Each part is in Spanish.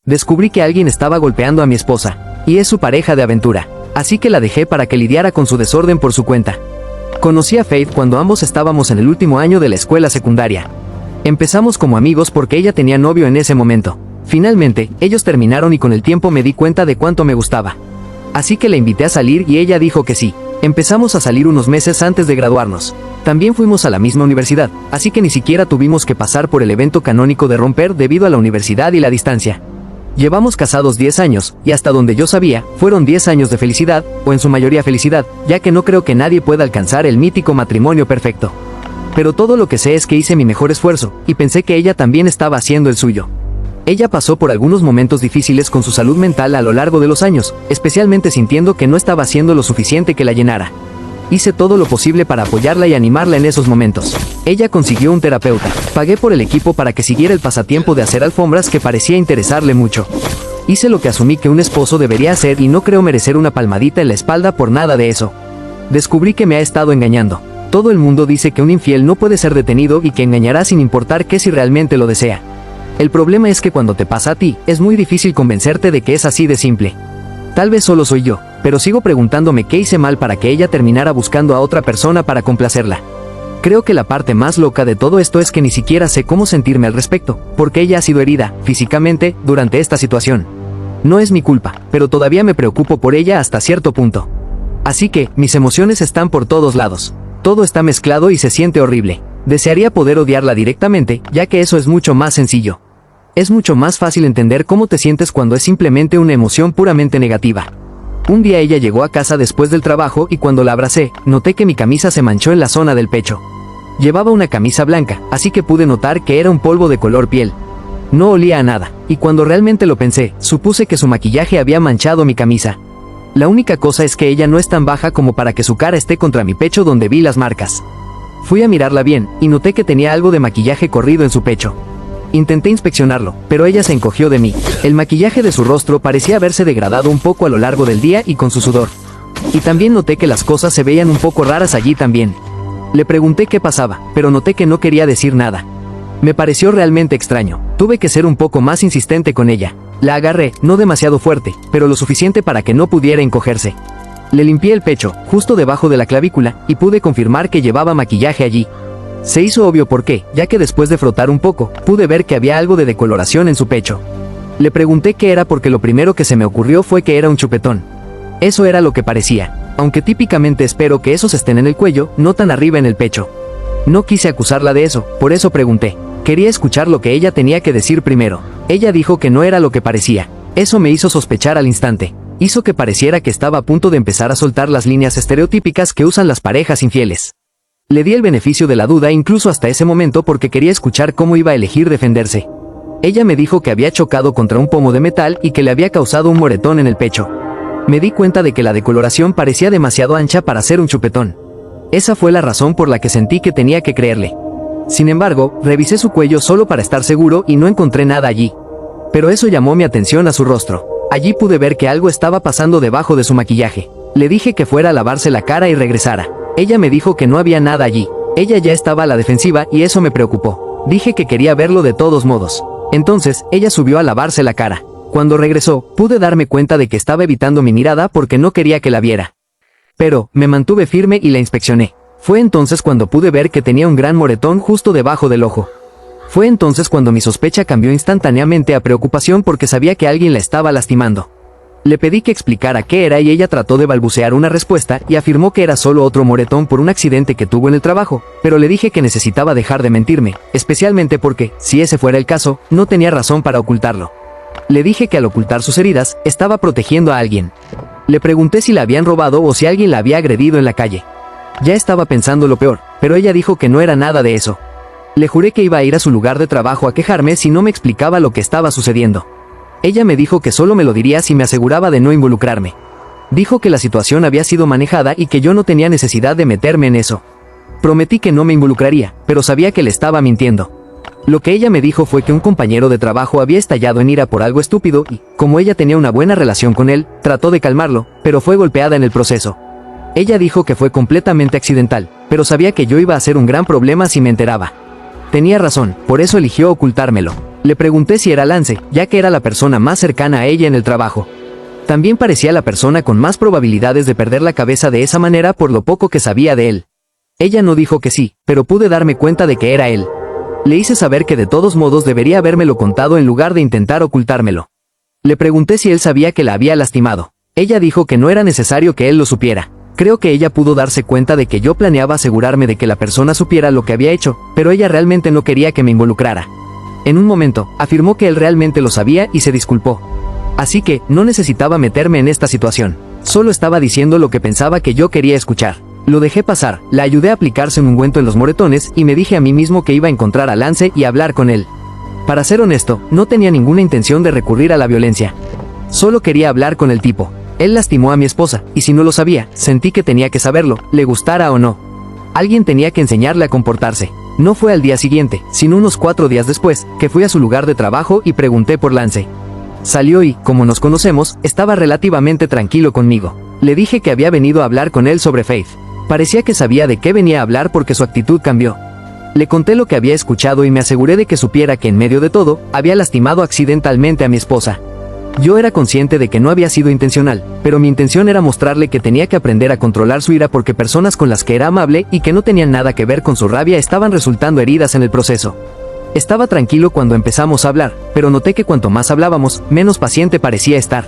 Descubrí que alguien estaba golpeando a mi esposa, y es su pareja de aventura, así que la dejé para que lidiara con su desorden por su cuenta. Conocí a Faith cuando ambos estábamos en el último año de la escuela secundaria. Empezamos como amigos porque ella tenía novio en ese momento. Finalmente, ellos terminaron y con el tiempo me di cuenta de cuánto me gustaba. Así que la invité a salir y ella dijo que sí. Empezamos a salir unos meses antes de graduarnos. También fuimos a la misma universidad, así que ni siquiera tuvimos que pasar por el evento canónico de romper debido a la universidad y la distancia. Llevamos casados 10 años, y hasta donde yo sabía, fueron 10 años de felicidad, o en su mayoría felicidad, ya que no creo que nadie pueda alcanzar el mítico matrimonio perfecto. Pero todo lo que sé es que hice mi mejor esfuerzo, y pensé que ella también estaba haciendo el suyo. Ella pasó por algunos momentos difíciles con su salud mental a lo largo de los años, especialmente sintiendo que no estaba haciendo lo suficiente que la llenara. Hice todo lo posible para apoyarla y animarla en esos momentos. Ella consiguió un terapeuta. Pagué por el equipo para que siguiera el pasatiempo de hacer alfombras que parecía interesarle mucho. Hice lo que asumí que un esposo debería hacer y no creo merecer una palmadita en la espalda por nada de eso. Descubrí que me ha estado engañando. Todo el mundo dice que un infiel no puede ser detenido y que engañará sin importar qué si realmente lo desea. El problema es que cuando te pasa a ti, es muy difícil convencerte de que es así de simple. Tal vez solo soy yo, pero sigo preguntándome qué hice mal para que ella terminara buscando a otra persona para complacerla. Creo que la parte más loca de todo esto es que ni siquiera sé cómo sentirme al respecto, porque ella ha sido herida, físicamente, durante esta situación. No es mi culpa, pero todavía me preocupo por ella hasta cierto punto. Así que, mis emociones están por todos lados. Todo está mezclado y se siente horrible. Desearía poder odiarla directamente, ya que eso es mucho más sencillo. Es mucho más fácil entender cómo te sientes cuando es simplemente una emoción puramente negativa. Un día ella llegó a casa después del trabajo y cuando la abracé, noté que mi camisa se manchó en la zona del pecho. Llevaba una camisa blanca, así que pude notar que era un polvo de color piel. No olía a nada, y cuando realmente lo pensé, supuse que su maquillaje había manchado mi camisa. La única cosa es que ella no es tan baja como para que su cara esté contra mi pecho donde vi las marcas. Fui a mirarla bien, y noté que tenía algo de maquillaje corrido en su pecho. Intenté inspeccionarlo, pero ella se encogió de mí. El maquillaje de su rostro parecía haberse degradado un poco a lo largo del día y con su sudor. Y también noté que las cosas se veían un poco raras allí también. Le pregunté qué pasaba, pero noté que no quería decir nada. Me pareció realmente extraño. Tuve que ser un poco más insistente con ella. La agarré, no demasiado fuerte, pero lo suficiente para que no pudiera encogerse. Le limpié el pecho, justo debajo de la clavícula, y pude confirmar que llevaba maquillaje allí. Se hizo obvio por qué, ya que después de frotar un poco, pude ver que había algo de decoloración en su pecho. Le pregunté qué era porque lo primero que se me ocurrió fue que era un chupetón. Eso era lo que parecía, aunque típicamente espero que esos estén en el cuello, no tan arriba en el pecho. No quise acusarla de eso, por eso pregunté. Quería escuchar lo que ella tenía que decir primero. Ella dijo que no era lo que parecía. Eso me hizo sospechar al instante. Hizo que pareciera que estaba a punto de empezar a soltar las líneas estereotípicas que usan las parejas infieles. Le di el beneficio de la duda incluso hasta ese momento porque quería escuchar cómo iba a elegir defenderse. Ella me dijo que había chocado contra un pomo de metal y que le había causado un moretón en el pecho. Me di cuenta de que la decoloración parecía demasiado ancha para ser un chupetón. Esa fue la razón por la que sentí que tenía que creerle. Sin embargo, revisé su cuello solo para estar seguro y no encontré nada allí. Pero eso llamó mi atención a su rostro. Allí pude ver que algo estaba pasando debajo de su maquillaje. Le dije que fuera a lavarse la cara y regresara. Ella me dijo que no había nada allí. Ella ya estaba a la defensiva y eso me preocupó. Dije que quería verlo de todos modos. Entonces, ella subió a lavarse la cara. Cuando regresó, pude darme cuenta de que estaba evitando mi mirada porque no quería que la viera. Pero, me mantuve firme y la inspeccioné. Fue entonces cuando pude ver que tenía un gran moretón justo debajo del ojo. Fue entonces cuando mi sospecha cambió instantáneamente a preocupación porque sabía que alguien la estaba lastimando. Le pedí que explicara qué era y ella trató de balbucear una respuesta y afirmó que era solo otro moretón por un accidente que tuvo en el trabajo, pero le dije que necesitaba dejar de mentirme, especialmente porque, si ese fuera el caso, no tenía razón para ocultarlo. Le dije que al ocultar sus heridas, estaba protegiendo a alguien. Le pregunté si la habían robado o si alguien la había agredido en la calle. Ya estaba pensando lo peor, pero ella dijo que no era nada de eso. Le juré que iba a ir a su lugar de trabajo a quejarme si no me explicaba lo que estaba sucediendo. Ella me dijo que solo me lo diría si me aseguraba de no involucrarme. Dijo que la situación había sido manejada y que yo no tenía necesidad de meterme en eso. Prometí que no me involucraría, pero sabía que le estaba mintiendo. Lo que ella me dijo fue que un compañero de trabajo había estallado en ira por algo estúpido y, como ella tenía una buena relación con él, trató de calmarlo, pero fue golpeada en el proceso. Ella dijo que fue completamente accidental, pero sabía que yo iba a ser un gran problema si me enteraba. Tenía razón, por eso eligió ocultármelo. Le pregunté si era Lance, ya que era la persona más cercana a ella en el trabajo. También parecía la persona con más probabilidades de perder la cabeza de esa manera por lo poco que sabía de él. Ella no dijo que sí, pero pude darme cuenta de que era él. Le hice saber que de todos modos debería habérmelo contado en lugar de intentar ocultármelo. Le pregunté si él sabía que la había lastimado. Ella dijo que no era necesario que él lo supiera. Creo que ella pudo darse cuenta de que yo planeaba asegurarme de que la persona supiera lo que había hecho, pero ella realmente no quería que me involucrara. En un momento, afirmó que él realmente lo sabía y se disculpó. Así que, no necesitaba meterme en esta situación. Solo estaba diciendo lo que pensaba que yo quería escuchar. Lo dejé pasar, la ayudé a aplicarse un ungüento en los moretones y me dije a mí mismo que iba a encontrar a Lance y hablar con él. Para ser honesto, no tenía ninguna intención de recurrir a la violencia. Solo quería hablar con el tipo. Él lastimó a mi esposa, y si no lo sabía, sentí que tenía que saberlo, le gustara o no. Alguien tenía que enseñarle a comportarse. No fue al día siguiente, sino unos 4 días después, que fui a su lugar de trabajo y pregunté por Lance. Salió y, como nos conocemos, estaba relativamente tranquilo conmigo. Le dije que había venido a hablar con él sobre Faith. Parecía que sabía de qué venía a hablar porque su actitud cambió. Le conté lo que había escuchado y me aseguré de que supiera que en medio de todo, había lastimado accidentalmente a mi esposa. Yo era consciente de que no había sido intencional, pero mi intención era mostrarle que tenía que aprender a controlar su ira porque personas con las que era amable y que no tenían nada que ver con su rabia estaban resultando heridas en el proceso. Estaba tranquilo cuando empezamos a hablar, pero noté que cuanto más hablábamos, menos paciente parecía estar.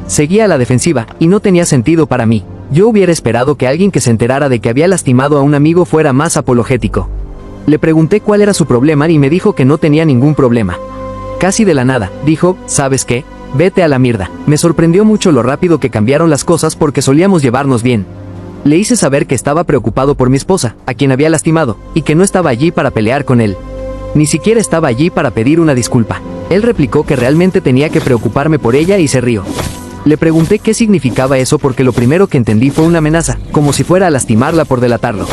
Seguía a la defensiva, y no tenía sentido para mí. Yo hubiera esperado que alguien que se enterara de que había lastimado a un amigo fuera más apologético. Le pregunté cuál era su problema y me dijo que no tenía ningún problema. Casi de la nada, dijo, ¿sabes qué? Vete a la mierda. Me sorprendió mucho lo rápido que cambiaron las cosas porque solíamos llevarnos bien. Le hice saber que estaba preocupado por mi esposa, a quien había lastimado, y que no estaba allí para pelear con él. Ni siquiera estaba allí para pedir una disculpa. Él replicó que realmente tenía que preocuparme por ella y se rió. Le pregunté qué significaba eso porque lo primero que entendí fue una amenaza, como si fuera a lastimarla por delatarlo.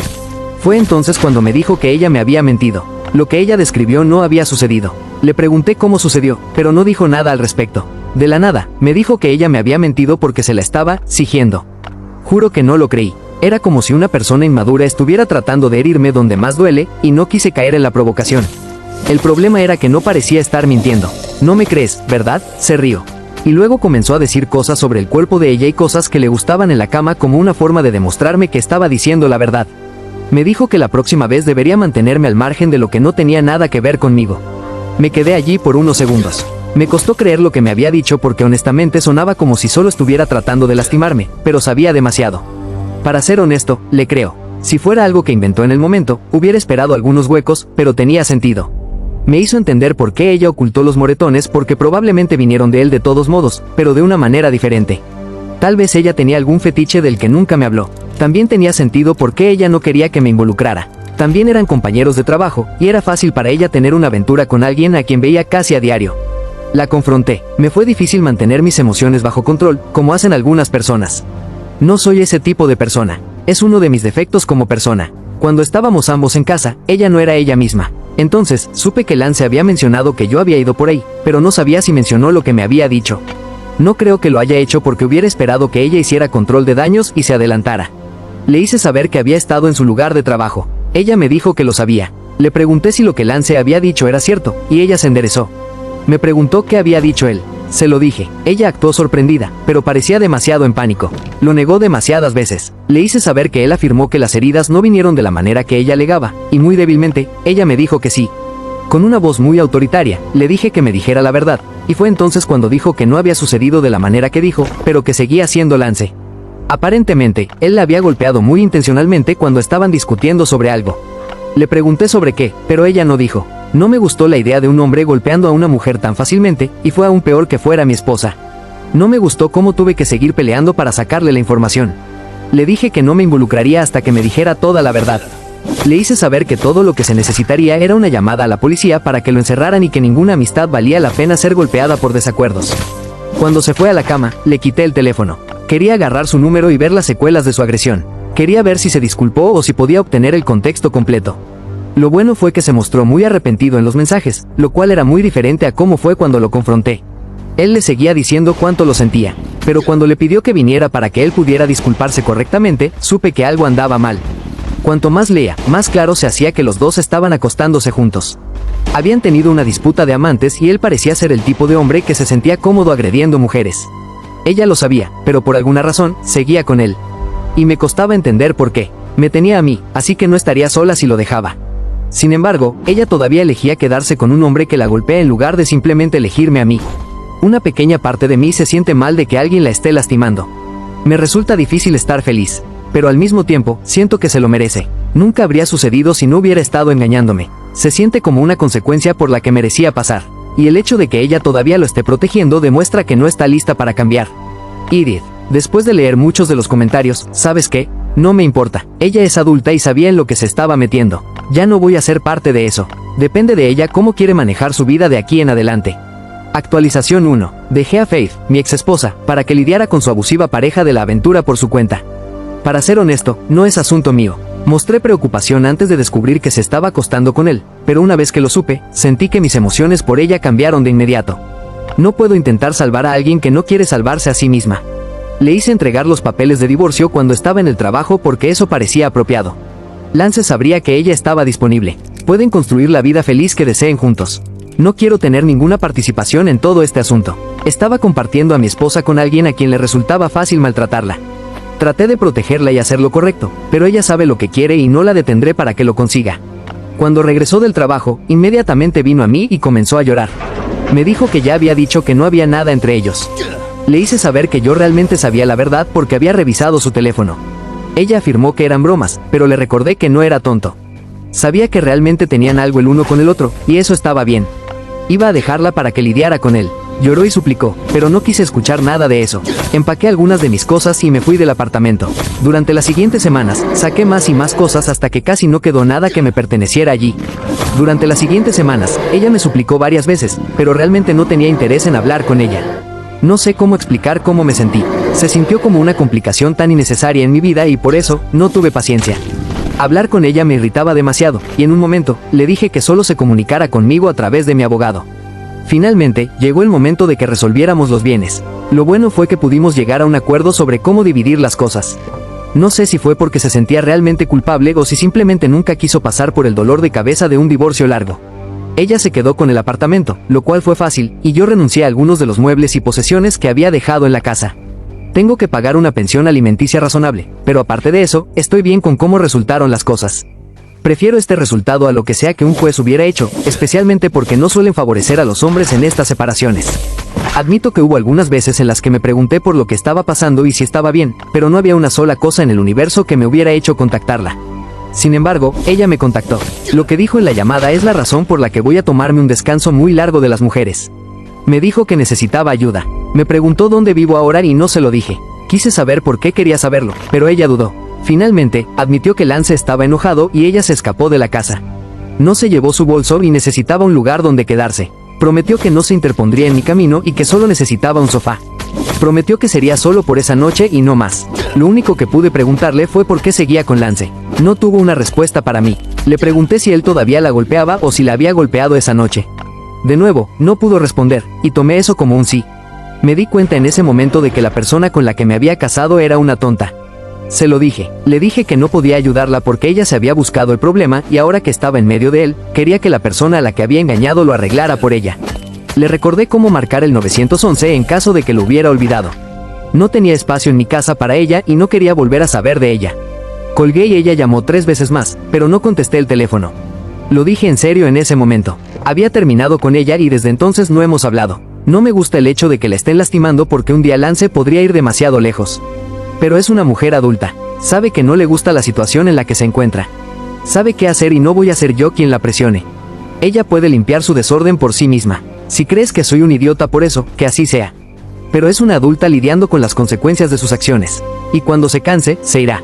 Fue entonces cuando me dijo que ella me había mentido. Lo que ella describió no había sucedido. Le pregunté cómo sucedió, pero no dijo nada al respecto. De la nada, me dijo que ella me había mentido porque se la estaba siguiendo. Juro que no lo creí. Era como si una persona inmadura estuviera tratando de herirme donde más duele, y no quise caer en la provocación. El problema era que no parecía estar mintiendo. No me crees, ¿verdad? Se rió. Y luego comenzó a decir cosas sobre el cuerpo de ella y cosas que le gustaban en la cama como una forma de demostrarme que estaba diciendo la verdad. Me dijo que la próxima vez debería mantenerme al margen de lo que no tenía nada que ver conmigo. Me quedé allí por unos segundos. Me costó creer lo que me había dicho porque honestamente sonaba como si solo estuviera tratando de lastimarme, pero sabía demasiado. Para ser honesto, le creo. Si fuera algo que inventó en el momento, hubiera esperado algunos huecos, pero tenía sentido. Me hizo entender por qué ella ocultó los moretones porque probablemente vinieron de él de todos modos, pero de una manera diferente. Tal vez ella tenía algún fetiche del que nunca me habló. También tenía sentido por qué ella no quería que me involucrara. También eran compañeros de trabajo, y era fácil para ella tener una aventura con alguien a quien veía casi a diario. La confronté. Me fue difícil mantener mis emociones bajo control, como hacen algunas personas. No soy ese tipo de persona. Es uno de mis defectos como persona. Cuando estábamos ambos en casa, ella no era ella misma. Entonces, supe que Lance había mencionado que yo había ido por ahí, pero no sabía si mencionó lo que me había dicho. No creo que lo haya hecho porque hubiera esperado que ella hiciera control de daños y se adelantara. Le hice saber que había estado en su lugar de trabajo. Ella me dijo que lo sabía. Le pregunté si lo que Lance había dicho era cierto, y ella se enderezó. Me preguntó qué había dicho él. Se lo dije. Ella actuó sorprendida, pero parecía demasiado en pánico. Lo negó demasiadas veces. Le hice saber que él afirmó que las heridas no vinieron de la manera que ella alegaba, y muy débilmente, ella me dijo que sí. Con una voz muy autoritaria, le dije que me dijera la verdad, y fue entonces cuando dijo que no había sucedido de la manera que dijo, pero que seguía siendo Lance. Aparentemente, él la había golpeado muy intencionalmente cuando estaban discutiendo sobre algo. Le pregunté sobre qué, pero ella no dijo. No me gustó la idea de un hombre golpeando a una mujer tan fácilmente, y fue aún peor que fuera mi esposa. No me gustó cómo tuve que seguir peleando para sacarle la información. Le dije que no me involucraría hasta que me dijera toda la verdad. Le hice saber que todo lo que se necesitaría era una llamada a la policía para que lo encerraran y que ninguna amistad valía la pena ser golpeada por desacuerdos. Cuando se fue a la cama, le quité el teléfono. Quería agarrar su número y ver las secuelas de su agresión. Quería ver si se disculpó o si podía obtener el contexto completo. Lo bueno fue que se mostró muy arrepentido en los mensajes, lo cual era muy diferente a cómo fue cuando lo confronté. Él le seguía diciendo cuánto lo sentía, pero cuando le pidió que viniera para que él pudiera disculparse correctamente, supe que algo andaba mal. Cuanto más leía, más claro se hacía que los dos estaban acostándose juntos. Habían tenido una disputa de amantes y él parecía ser el tipo de hombre que se sentía cómodo agrediendo mujeres. Ella lo sabía, pero por alguna razón, seguía con él. Y me costaba entender por qué. Me tenía a mí, así que no estaría sola si lo dejaba. Sin embargo, ella todavía elegía quedarse con un hombre que la golpea en lugar de simplemente elegirme a mí. Una pequeña parte de mí se siente mal de que alguien la esté lastimando. Me resulta difícil estar feliz, pero al mismo tiempo, siento que se lo merece. Nunca habría sucedido si no hubiera estado engañándome. Se siente como una consecuencia por la que merecía pasar. Y el hecho de que ella todavía lo esté protegiendo demuestra que no está lista para cambiar. Edith, después de leer muchos de los comentarios, ¿sabes qué? No me importa. Ella es adulta y sabía en lo que se estaba metiendo. Ya no voy a ser parte de eso. Depende de ella cómo quiere manejar su vida de aquí en adelante. Actualización 1. Dejé a Faith, mi exesposa, para que lidiara con su abusiva pareja de la aventura por su cuenta. Para ser honesto, no es asunto mío. Mostré preocupación antes de descubrir que se estaba acostando con él, pero una vez que lo supe, sentí que mis emociones por ella cambiaron de inmediato. No puedo intentar salvar a alguien que no quiere salvarse a sí misma. Le hice entregar los papeles de divorcio cuando estaba en el trabajo porque eso parecía apropiado. Lance sabría que ella estaba disponible. Pueden construir la vida feliz que deseen juntos. No quiero tener ninguna participación en todo este asunto. Estaba compartiendo a mi esposa con alguien a quien le resultaba fácil maltratarla. Traté de protegerla y hacer lo correcto, pero ella sabe lo que quiere y no la detendré para que lo consiga. Cuando regresó del trabajo, inmediatamente vino a mí y comenzó a llorar. Me dijo que ya había dicho que no había nada entre ellos. Le hice saber que yo realmente sabía la verdad porque había revisado su teléfono. Ella afirmó que eran bromas, pero le recordé que no era tonto. Sabía que realmente tenían algo el uno con el otro, y eso estaba bien. Iba a dejarla para que lidiara con él. Lloró y suplicó, pero no quise escuchar nada de eso. Empaqué algunas de mis cosas y me fui del apartamento. Durante las siguientes semanas, saqué más y más cosas hasta que casi no quedó nada que me perteneciera allí. Durante las siguientes semanas, ella me suplicó varias veces, pero realmente no tenía interés en hablar con ella. No sé cómo explicar cómo me sentí. Se sintió como una complicación tan innecesaria en mi vida y por eso, no tuve paciencia. Hablar con ella me irritaba demasiado, y en un momento, le dije que solo se comunicara conmigo a través de mi abogado. Finalmente, llegó el momento de que resolviéramos los bienes. Lo bueno fue que pudimos llegar a un acuerdo sobre cómo dividir las cosas. No sé si fue porque se sentía realmente culpable o si simplemente nunca quiso pasar por el dolor de cabeza de un divorcio largo. Ella se quedó con el apartamento, lo cual fue fácil, y yo renuncié a algunos de los muebles y posesiones que había dejado en la casa. Tengo que pagar una pensión alimenticia razonable, pero aparte de eso, estoy bien con cómo resultaron las cosas. Prefiero este resultado a lo que sea que un juez hubiera hecho, especialmente porque no suelen favorecer a los hombres en estas separaciones. Admito que hubo algunas veces en las que me pregunté por lo que estaba pasando y si estaba bien, pero no había una sola cosa en el universo que me hubiera hecho contactarla. Sin embargo, ella me contactó. Lo que dijo en la llamada es la razón por la que voy a tomarme un descanso muy largo de las mujeres. Me dijo que necesitaba ayuda. Me preguntó dónde vivo ahora y no se lo dije. Quise saber por qué quería saberlo, pero ella dudó. Finalmente, admitió que Lance estaba enojado y ella se escapó de la casa. No se llevó su bolso y necesitaba un lugar donde quedarse. Prometió que no se interpondría en mi camino y que solo necesitaba un sofá. Prometió que sería solo por esa noche y no más. Lo único que pude preguntarle fue por qué seguía con Lance. No tuvo una respuesta para mí. Le pregunté si él todavía la golpeaba o si la había golpeado esa noche. De nuevo, no pudo responder, y tomé eso como un sí. Me di cuenta en ese momento de que la persona con la que me había casado era una tonta. Se lo dije. Le dije que no podía ayudarla porque ella se había buscado el problema y ahora que estaba en medio de él, quería que la persona a la que había engañado lo arreglara por ella. Le recordé cómo marcar el 911 en caso de que lo hubiera olvidado. No tenía espacio en mi casa para ella y no quería volver a saber de ella. Colgué y ella llamó 3 veces más, pero no contesté el teléfono. Lo dije en serio en ese momento. Había terminado con ella y desde entonces no hemos hablado. No me gusta el hecho de que la estén lastimando porque un día Lance podría ir demasiado lejos. Pero es una mujer adulta. Sabe que no le gusta la situación en la que se encuentra. Sabe qué hacer y no voy a ser yo quien la presione. Ella puede limpiar su desorden por sí misma. Si crees que soy un idiota por eso, que así sea. Pero es una adulta lidiando con las consecuencias de sus acciones. Y cuando se canse, se irá.